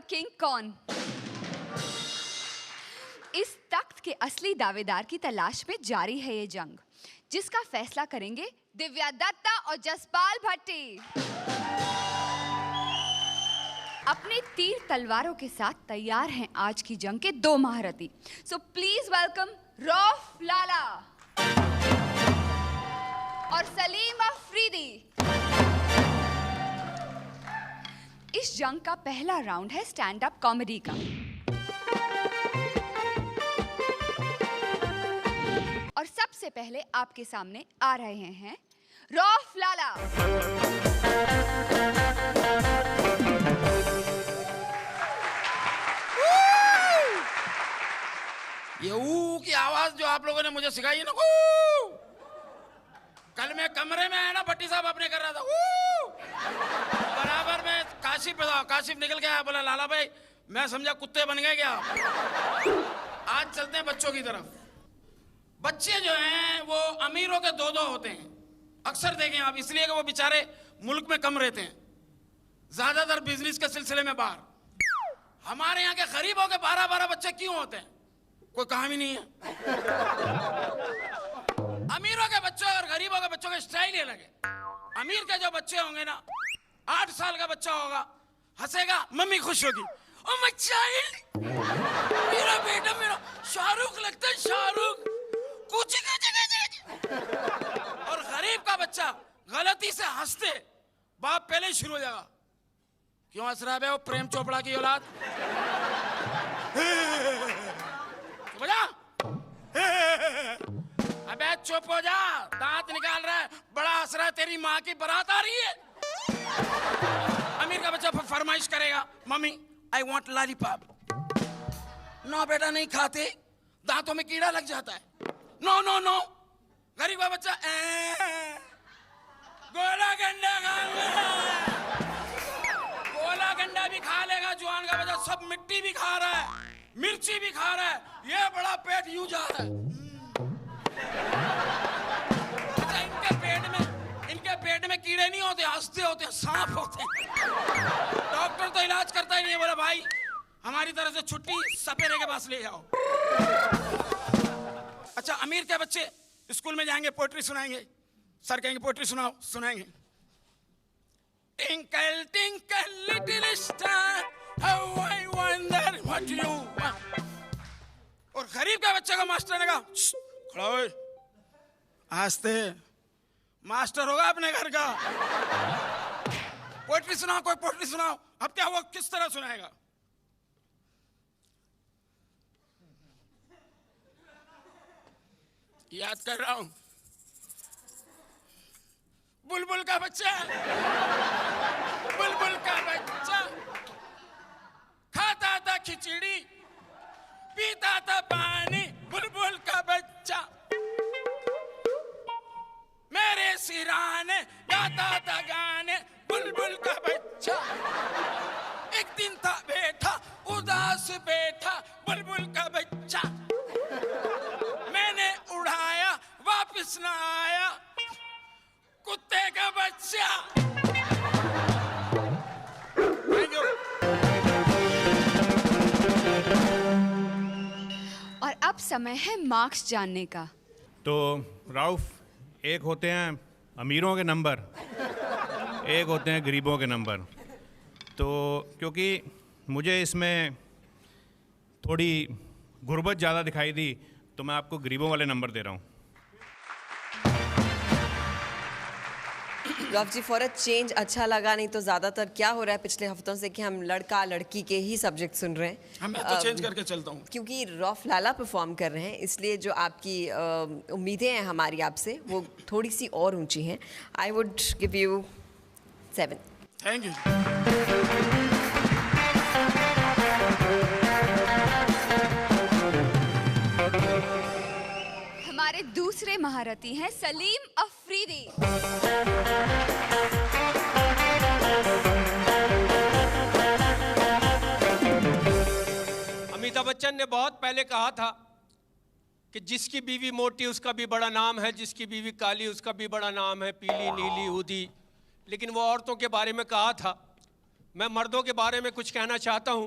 King कौन? इस तख्त के असली दावेदार की तलाश में जारी है ये जंग, जिसका फैसला करेंगे दिव्या दत्ता और जसपाल भट्टी। अपने तीर तलवारों के साथ तैयार हैं आज की जंग के दो महारथी। सो प्लीज वेलकम रौफ लाला और सलीम अफरीदी। इस जंग का पहला राउंड है स्टैंड अप कॉमेडी का, और सबसे पहले आपके सामने आ रहे हैं रौफ लाला। ये ऊ की आवाज जो आप लोगों ने मुझे सिखाई है ना, कल मैं कमरे में आया ना, भट्टी साहब अपने कर रहा था बराबर में काशिफ था, काशिफ निकल के आया, बोला लाला भाई मैं समझा कुत्ते बन गए क्या। आज चलते हैं बच्चों की तरफ। बच्चे जो हैं वो अमीरों के दो होते हैं, अक्सर देखें आप, इसलिए कि वो बेचारे मुल्क में कम रहते हैं, ज्यादातर बिजनेस के सिलसिले में बाहर। हमारे यहाँ के गरीबों के 12 बच्चे क्यों होते हैं, कोई काम ही नहीं है। अमीरों के बच्चों और गरीबों के बच्चों का स्टाइल ही अलग है। अमीर के जो बच्चे होंगे ना, 8 साल का बच्चा होगा, हंसेगा, मम्मी खुश होगी, ओ माय चाइल्ड, मेरा बेटा मेरा शाहरुख लगता है, शाहरुख कुछ। और गरीब का बच्चा गलती से हंसते बाप पहले ही शुरू हो जाएगा, क्यों हंस रहा है वो प्रेम चोपड़ा की औलाद, बजा अबे चुप हो जा, दांत निकाल रहा है, बड़ा हंस रहा है, तेरी माँ की बारात आ रही है। अमीर का बच्चा फरमाइश करेगा, mummy I want lollipop. No बेटा नहीं खाते, दांतों में कीड़ा लग जाता है। No no no. गरीब का बच्चा गोला गंडा खा लेगा, गोला गंडा भी खा लेगा। जवान का बच्चा सब मिट्टी भी खा रहा है, मिर्ची भी खा रहा है, ये बड़ा पेट यूं जा रहा है। अच्छा इनके पेट में कीड़े नहीं होते, हंसते होते हैं, सांप होते हैं। डॉक्टर तो इलाज करता ही नहीं, बोला भाई हमारी तरफ से छुट्टी, सपेरे के पास ले जाओ। अच्छा अमीर के बच्चे स्कूल में जाएंगे, पोएट्री सुनाएंगे, सर कहेंगे पोएट्री सुनाओ, सुनाएंगे। Tinkle tinkle little star how I wonder what you want. और गरीब का बच्चे को मास्टर ने कहा खड़ा हो, हंसते, मास्टर होगा अपने घर का, पोएट्री सुनाओ, कोई पोएट्री सुनाओ। अब क्या वो किस तरह सुनाएगा? याद कर रहा हूं, बुलबुल का बच्चा, बुलबुल का बच्चा खाता था खिचड़ी, पीता था पानी, बुलबुल का बच्चा मेरे सिराने गाता था गाने, बुलबुल का बच्चा। एक दिन था बैठा उदास बैठा, बुलबुल का बच्चा मैंने उड़ाया वापस ना आया, कुत्ते का बच्चा। और अब समय है मार्क्स जानने का। तो राउफ, एक होते हैं अमीरों के नंबर, एक होते हैं गरीबों के नंबर। तो क्योंकि मुझे इसमें थोड़ी गुर्बत ज़्यादा दिखाई दी, तो मैं आपको गरीबों वाले नंबर दे रहा हूँ। रौफ जी, फॉर अ चेंज अच्छा लगा, नहीं तो ज़्यादातर क्या हो रहा है पिछले हफ्तों से कि हम लड़का लड़की के ही सब्जेक्ट सुन रहे हैं। मैं तो चेंज करके चलता हूँ, क्योंकि रौफ लाला परफॉर्म कर रहे हैं, इसलिए जो आपकी उम्मीदें हैं हमारी आपसे वो थोड़ी सी और ऊंची हैं। I would give you 7। Thank you. हमारे दूसरे महारथी हैं सलीम अफरीदी। अमिताभ बच्चन ने बहुत पहले कहा था कि जिसकी बीवी मोटी उसका भी बड़ा नाम है, जिसकी बीवी काली उसका भी बड़ा नाम है, पीली नीली ऊदी। लेकिन वो औरतों के बारे में कहा था। मैं मर्दों के बारे में कुछ कहना चाहता हूँ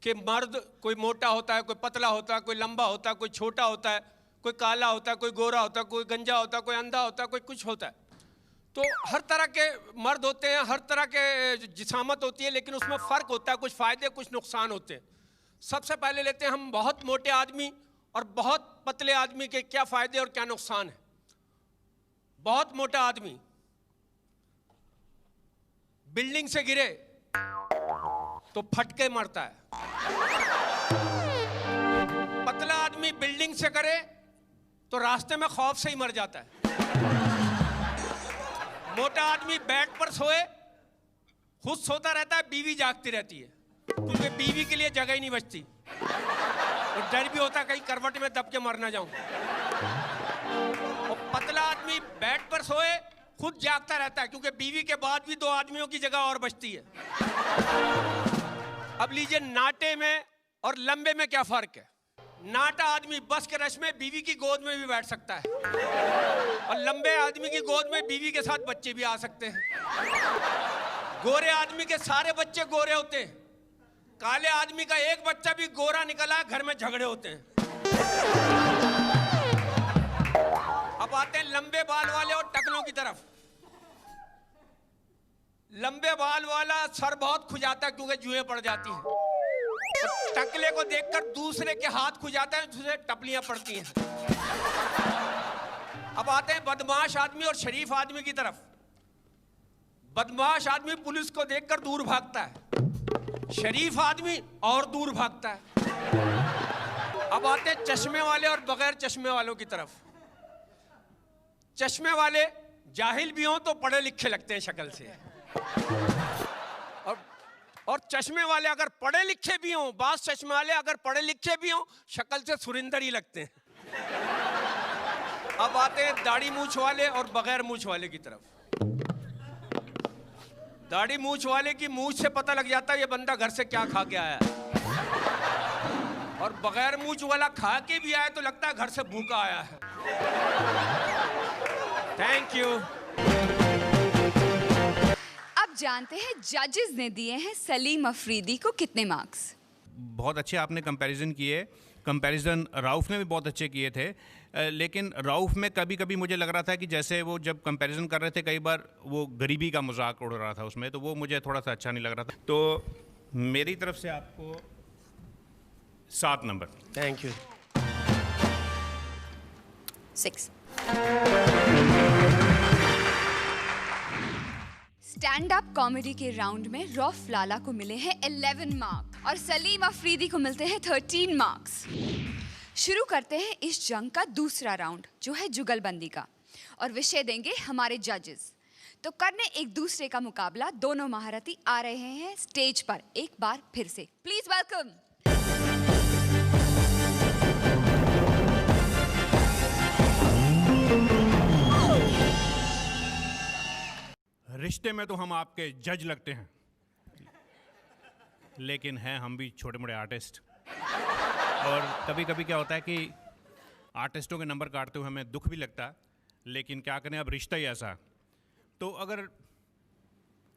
कि मर्द कोई मोटा होता है, कोई पतला होता है, कोई लंबा होता है, कोई छोटा होता है, कोई काला होता है, कोई गोरा होता है, कोई गंजा होता है, कोई अंधा होता है, कोई कुछ होता है। तो हर तरह के मर्द होते हैं, हर तरह के जिसामत होती है, लेकिन उसमें फ़र्क होता है, कुछ फ़ायदे कुछ नुकसान होते हैं। सबसे पहले लेते हैं हम बहुत मोटे आदमी और बहुत पतले आदमी के क्या फ़ायदे और क्या नुकसान है। बहुत मोटा आदमी बिल्डिंग से गिरे तो फटके मरता है। पतला आदमी बिल्डिंग से करे तो रास्ते में खौफ से ही मर जाता है। मोटा आदमी बेड पर सोए, खुद सोता रहता है, बीवी जागती रहती है, क्योंकि बीवी के लिए जगह ही नहीं बचती और डर भी होता है कहीं करवट में दब के मर ना जाऊं। और पतला आदमी बेड पर सोए, खुद जागता रहता है, क्योंकि बीवी के बाद भी 2 आदमियों की जगह और बचती है। अब लीजिए नाटे में और लंबे में क्या फर्क है। नाटा आदमी बस के रश में बीवी की गोद में भी बैठ सकता है और लंबे आदमी की गोद में बीवी के साथ बच्चे भी आ सकते हैं। गोरे आदमी के सारे बच्चे गोरे होते हैं, काले आदमी का एक बच्चा भी गोरा निकला, घर में झगड़े होते हैं। अब आते हैं लंबे बाल वाले और टकलों की तरफ। लंबे बाल वाला सर बहुत खुजाता है क्योंकि जुएं पड़ जाती हैं। टकले को देखकर दूसरे के हाथ खुजाता है, दूसरे टपलियां पड़ती हैं। अब आते हैं बदमाश आदमी और शरीफ आदमी की तरफ। बदमाश आदमी पुलिस को देखकर दूर भागता है, शरीफ आदमी और दूर भागता है। अब आते हैं चश्मे वाले और बगैर चश्मे वालों की तरफ। चश्मे वाले जाहिल भी हों तो पढ़े लिखे लगते हैं शक्ल से, और चश्मे वाले अगर पढ़े लिखे भी हों, बास चश्मे वाले अगर पढ़े लिखे भी हों, शक्ल से सुरिंदर ही लगते हैं। अब आते हैं दाढ़ी मूछ वाले और बगैर मूछ वाले की तरफ। दाढ़ी मूछ वाले की मूछ से पता लग जाता है ये बंदा घर से क्या खा के आया है, और बगैर मूछ वाला खा के भी आया तो लगता है घर से भूखा आया है। Thank you. अब जानते हैं जजेस ने दिए हैं सलीम अफरीदी को कितने मार्क्स। बहुत अच्छे आपने कंपैरिजन किए। कंपैरिजन राउफ ने भी बहुत अच्छे किए थे, लेकिन राउफ में कभी कभी मुझे लग रहा था कि जैसे वो जब कंपैरिजन कर रहे थे कई बार वो गरीबी का मजाक उड़ रहा था उसमें, तो वो मुझे थोड़ा सा अच्छा नहीं लग रहा था। तो मेरी तरफ से आपको 7 number. Thank you. 6. Stand up comedy के राउंड में रौफ लाला को मिले हैं 11 मार्क्स और सलीम अफरीदी को मिलते हैं 13 मार्क्स। शुरू करते हैं इस जंग का दूसरा राउंड जो है जुगलबंदी का, और विषय देंगे हमारे जजेस। तो करने एक दूसरे का मुकाबला दोनों महारथी आ रहे हैं स्टेज पर एक बार फिर से। Please welcome. रिश्ते में तो हम आपके जज लगते हैं, लेकिन हैं हम भी छोटे मोटे आर्टिस्ट, और कभी कभी क्या होता है कि आर्टिस्टों के नंबर काटते हुए हमें दुख भी लगता है, लेकिन क्या करें, अब रिश्ता ही ऐसा है। तो अगर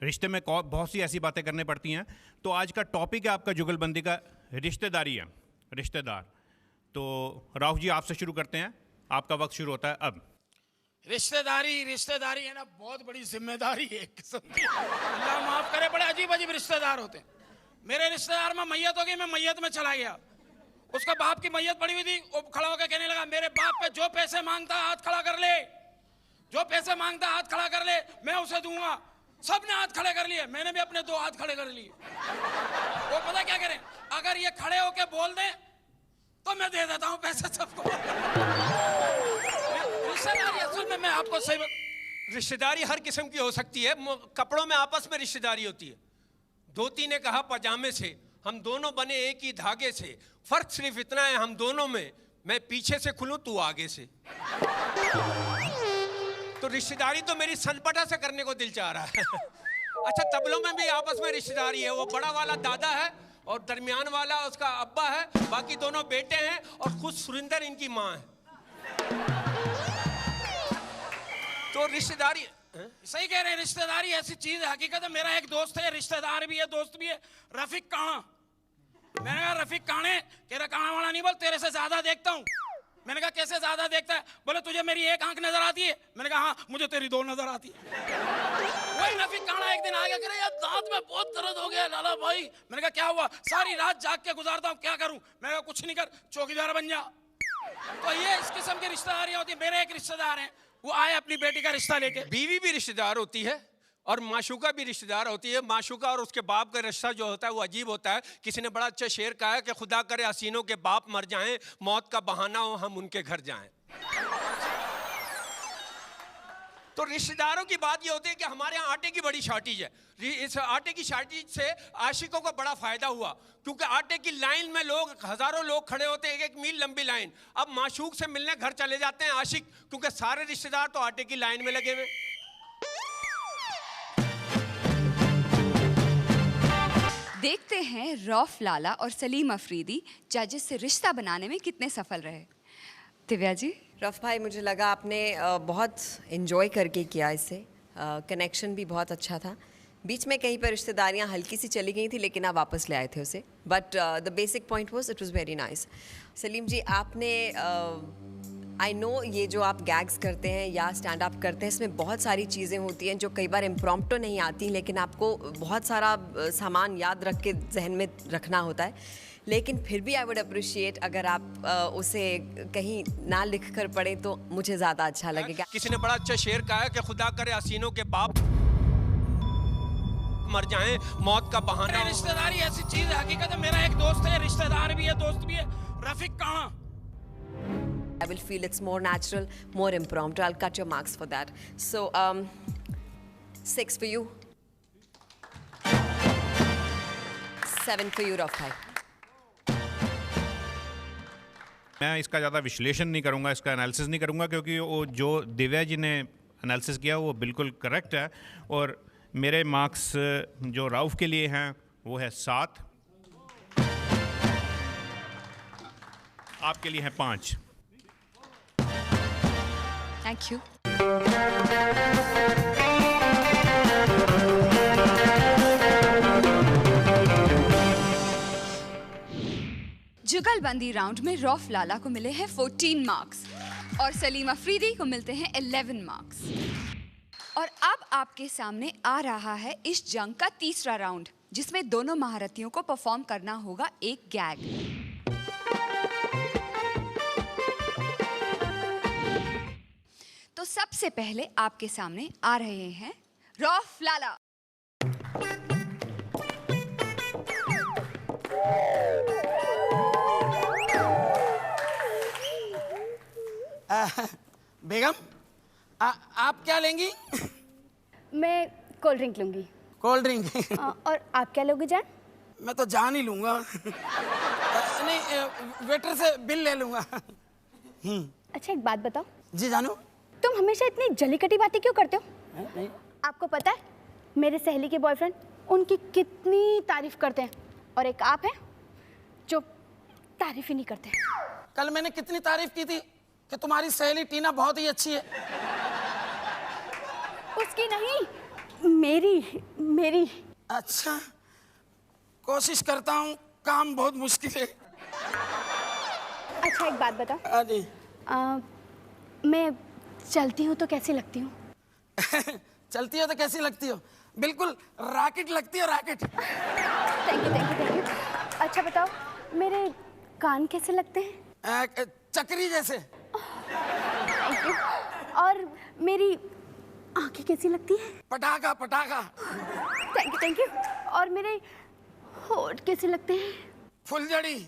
रिश्ते में बहुत सी ऐसी बातें करनी पड़ती हैं, तो आज का टॉपिक है आपका जुगलबंदी का रिश्तेदारी है, रिश्तेदार। तो राहुल जी आपसे शुरू करते हैं, आपका वक्त शुरू होता है अब। रिश्तेदारी है ना, बहुत बड़ी जिम्मेदारी है एक किस्म की। अल्लाह माफ करे, बड़े अजीब अजीब रिश्तेदार होते हैं। मेरे रिश्तेदार में मैयत हो गई, मैं मैयत में चला गया, उसका बाप की मैयत पड़ी हुई थी, वो खड़ा होकर कहने लगा मेरे बाप पे जो पैसे मांगता हाथ खड़ा कर ले, जो पैसे मांगता हाथ खड़ा कर ले, मैं उसे दूंगा। सबने हाथ खड़े कर लिए, मैंने भी अपने 2 हाथ खड़े कर लिए। वो पता क्या करें, अगर ये खड़े होके बोल दें तो मैं दे देता हूँ पैसे सबको। रिश्तेदारी असल में मैं आपको सही, रिश्तेदारी हर किस्म की हो सकती है। कपड़ों में आपस में रिश्तेदारी होती है। धोती ने कहा पजामे से, हम दोनों बने एक ही धागे से, फर्क सिर्फ इतना है हम दोनों में, मैं पीछे से खुलूं तू आगे से। तो रिश्तेदारी तो मेरी सनपटा से करने को दिल चाह रहा है। अच्छा, तबलों में भी आपस में रिश्तेदारी है। वो बड़ा वाला दादा है और दरमियान वाला उसका अब्बा है, बाकी दोनों बेटे हैं और खुद सुरिंदर इनकी माँ है। तो रिश्तेदारी सही कह रहे हैं, रिश्तेदारी ऐसी चीज है, हकीकत है। मेरा एक दोस्त है, रिश्तेदार भी है, दोस्त भी है, रफीक काणा। मैंने कहा रफीक काणे, कह रहा काणा वाला नहीं बोल, तेरे से ज्यादा देखता हूँ। मैंने कहा कैसे ज्यादा देखता है? बोले तुझे मेरी एक आंख नजर आती है। मैंने कहा हाँ, मुझे तेरी दो नजर आती है। वही रफीक काणा एक दिन आ गया, कह रहा यार दांत में बहुत दर्द हो गया लाला भाई। मैंने कहा क्या हुआ? सारी रात जाग के गुजारता हूँ, क्या करूँ? मैंने कहा कुछ नहीं कर, चौकीदार बन जा। तो ये इस किस्म की रिश्तेदारियां होती है। मेरे एक रिश्तेदार हैं, वो आए अपनी बेटी का रिश्ता लेके। बीवी भी रिश्तेदार होती है और माशूका भी रिश्तेदार होती है। माशूका और उसके बाप का रिश्ता जो होता है वो अजीब होता है। किसी ने बड़ा अच्छा शेर कहा है कि खुदा करे हसीनों के बाप मर जाएं, मौत का बहाना हो हम उनके घर जाएं। तो रिश्तेदारों की बात ये होती है कि हमारे यहाँ आटे की बड़ी शॉर्टेज है। इस आटे की शॉर्टेज से आशिकों को बड़ा फायदा हुआ, क्योंकि आटे की लाइन में लोग, हजारों लोग खड़े होते हैं, एक मील लंबी लाइन। अब माशूक से मिलने घर चले जाते हैं आशिक, क्योंकि सारे रिश्तेदार तो आटे की लाइन में लगे हुए। देखते हैं रौफ लाला और सलीम अफरीदी जजेस से रिश्ता बनाने में कितने सफल रहे। दिव्या जी। रफ भाई, मुझे लगा आपने बहुत इन्जॉय करके किया इससे, कनेक्शन भी बहुत अच्छा था। बीच में कहीं पर रिश्तेदारियां हल्की सी चली गई थी, लेकिन आप वापस ले आए थे उसे। But the basic point was it was very nice. Salim ji, आपने आई नो ये जो आप गैग्स करते हैं या स्टैंड अप करते हैं, इसमें बहुत सारी चीज़ें होती हैं जो कई बार इम्प्रॉम्प्टो नहीं आती, लेकिन आपको बहुत सारा सामान याद रख के जहन में रखना होता है। लेकिन फिर भी आई वुड अप्रिशिएट अगर आप उसे कहीं ना लिख कर पढ़ें तो मुझे ज़्यादा अच्छा लगेगा। किसी ने बड़ा अच्छा शेर कहा है कि खुदा करे हसीनों के बाप मर जाएं, मौत का बहाना हो। रिश्तेदारी ऐसी चीज है, हकीकत है। मेरा एक दोस्त है, रिश्तेदार भी है, दोस्त भी है, Rafiq काणा। I will feel it's more natural, more impromptu. I'll cut your marks for that. So, 6 for you. 7 for you, Raf bhai. मैं इसका ज़्यादा विश्लेषण नहीं करूँगा, इसका एनालिसिस नहीं करूँगा, क्योंकि वो जो दिव्या जी ने एनालिसिस किया वो बिल्कुल करेक्ट है। और मेरे मार्क्स जो राउफ के लिए हैं वो है 7, आपके लिए है 5। Thank you. जुगलबंदी राउंड में रौफ लाला को मिले हैं 14 मार्क्स और सलीम अफरीदी को मिलते हैं 11 मार्क्स। और अब आपके सामने आ रहा है इस जंग का तीसरा राउंड, जिसमें दोनों महारथियों को परफॉर्म करना होगा एक गैग। तो सबसे पहले आपके सामने आ रहे हैं रौफ लाला। बेगम, आप क्या लेंगी? मैं कोल्ड ड्रिंक लूंगी। Cold drink? और आप क्या लोगे जान? मैं तो जान ही लूंगा। नहीं, वेटर से बिल ले लूंगा। अच्छा, एक बात बताओ। जी जानू। तुम हमेशा इतनी जली कटी बातें क्यों करते हो? नहीं। आपको पता है मेरे सहेली के बॉयफ्रेंड उनकी कितनी तारीफ करते हैं, और एक आप हैं जो तारीफ ही नहीं करते। कल मैंने कितनी तारीफ की थी कि तुम्हारी सहेली टीना बहुत ही अच्छी है। उसकी नहीं, मेरी। अच्छा, कोशिश करता हूँ, काम बहुत मुश्किल है। अच्छा, एक बात बताओ। हाँ जी। मैं चलती हूँ तो कैसी लगती हूँ? चलती हो तो कैसी लगती हो? बिल्कुल रॉकेट लगती हो, रॉकेट। Thank you. अच्छा बताओ, मेरे कान कैसे लगते हैं? चक्री जैसे। Thank you. और मेरी आंखें कैसी लगती हैं? पटाखा। Thank you. और मेरे होठ कैसे लगते हैं? फुलझड़ी।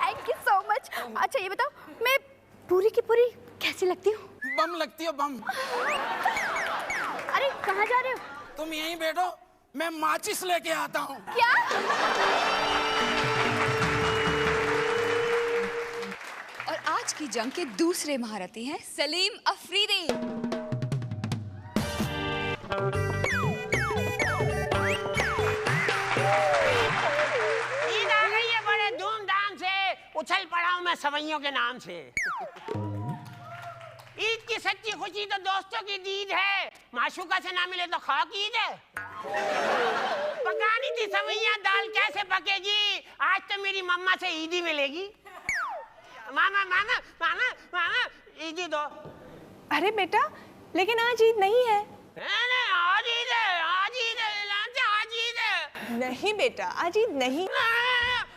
Thank you so much. अच्छा ये बताओ, मैं पूरी की पूरी कैसी लगती हूँ? बम लगती हो, बम। अरे कहाँ जा रहे हो? तुम यहीं बैठो, मैं माचिस लेके आता हूँ। क्या? और आज की जंग के दूसरे महारथी हैं सलीम अफरीदी। ईद आ गई है बड़े धूमधाम से, उछल पड़ा हूं मैं सवैयों के नाम से। ईद की सच्ची खुशी तो दोस्तों की दीद है, माशूका से ना मिले तो खाक ईद है। पकानी थी सवैया दाल कैसे पकेगी, आज तो मेरी मम्मा से ईदी मिलेगी। मामा मामा मामा मामा ईदी दो। अरे बेटा, लेकिन आज ईद नहीं है। आज ईद है, आज ईद है, आज ईद है। नहीं बेटा, आज ईद नहीं।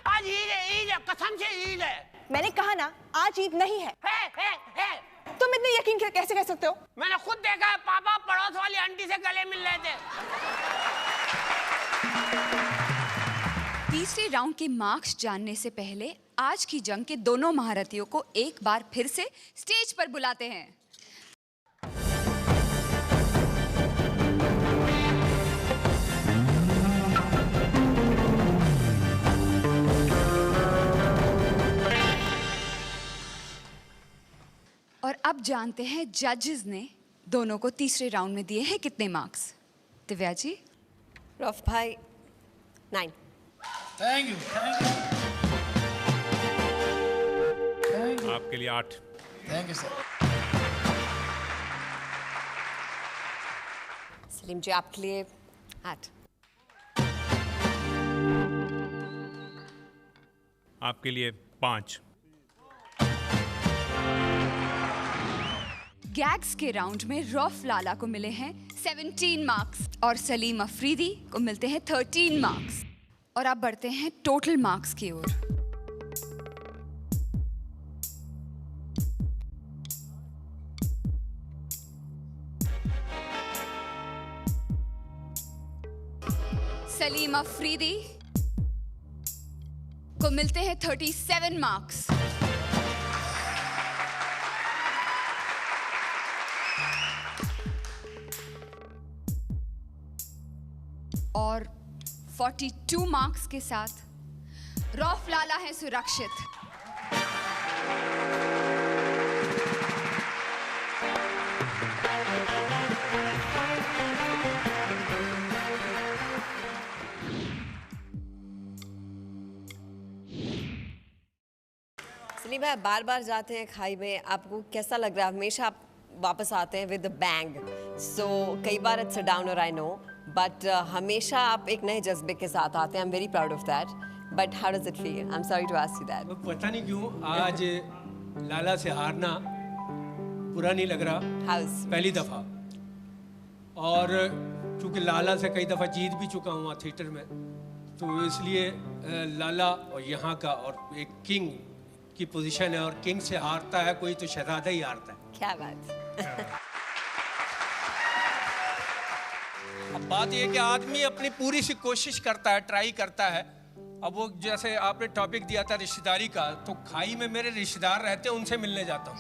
आज ईद है, ईद है, कसम से ईद है। मैंने कहा ना, आज ईद नहीं है। है। तुम इतने यकीन कैसे कह सकते हो? मैंने खुद देखा है, पापा पड़ोस वाली आंटी से गले मिल रहे थे। तीसरे राउंड के मार्क्स जानने से पहले आज की जंग के दोनों महारथियों को एक बार फिर से स्टेज पर बुलाते हैं। और अब जानते हैं जजेस ने दोनों को तीसरे राउंड में दिए हैं कितने मार्क्स। दिव्या जी। रौफ भाई 9। थैंक यू आपके लिए 8। Thank you sir. Salim ji आपके लिए 8। आपके लिए 5। गैग्स के राउंड में रौफ लाला को मिले हैं 17 मार्क्स और सलीम अफरीदी को मिलते हैं 13 मार्क्स। और अब बढ़ते हैं टोटल मार्क्स की ओर। सलीम अफरीदी को मिलते हैं 37 मार्क्स। और 42 मार्क्स के साथ रौफ लाला है सुरक्षित। सलीम भाई बार बार जाते हैं खाई में, आपको कैसा लग रहा है? हमेशा आप वापस आते हैं विद द बैंग, सो कई बार it's a downer I know, but हमेशा आप एक नए जज्बे के साथ आते हैं। I am very proud of that, but how does it feel? I am sorry to ask you that. पता नहीं क्यों आज लाला से हारना बुरा नहीं लग रहा, पहली दफ़ा। और चूँकि लाला से कई दफ़ा जीत भी चुका हूँ थिएटर में, तो इसलिए लाला और यहाँ का और एक किंग की पोजीशन है, और किंग से हारता है कोई तो शहजादा ही हारता है। क्या बात। अब बात ये कि आदमी अपनी पूरी सी कोशिश करता है, ट्राई करता है। अब वो जैसे आपने टॉपिक दिया था रिश्तेदारी का, तो खाई में मेरे रिश्तेदार रहते हैं, उनसे मिलने जाता हूँ।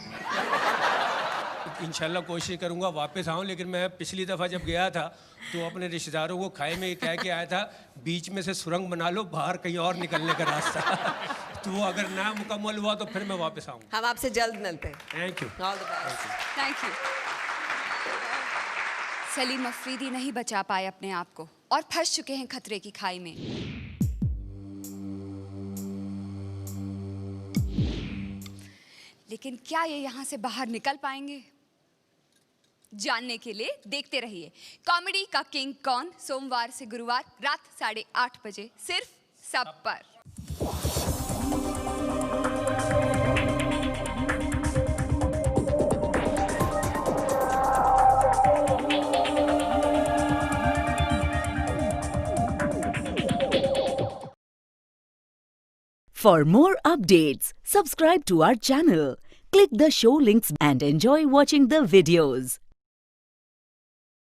इंशाल्लाह कोशिश करूँगा वापस आऊँ, लेकिन मैं पिछली दफ़ा जब गया था तो अपने रिश्तेदारों को खाई में ये कह के आया था, बीच में से सुरंग बना लो, बाहर कहीं और निकलने का रास्ता। तो वो अगर ना मुकम्मल हुआ तो फिर मैं वापस आऊँगा। हम आपसे जल्द मिलते हैं। Thank you. All the best. Thank you. Salim Afridi नहीं बचा पाए अपने आप को और फंस चुके हैं खतरे की खाई में। लेकिन क्या ये यहाँ से बाहर निकल पाएंगे? जानने के लिए देखते रहिए कॉमेडी का किंग कौन, सोमवार से गुरुवार रात 8:30 बजे सिर्फ सब पर। For more updates, subscribe to our channel, click the show links and enjoy watching the videos.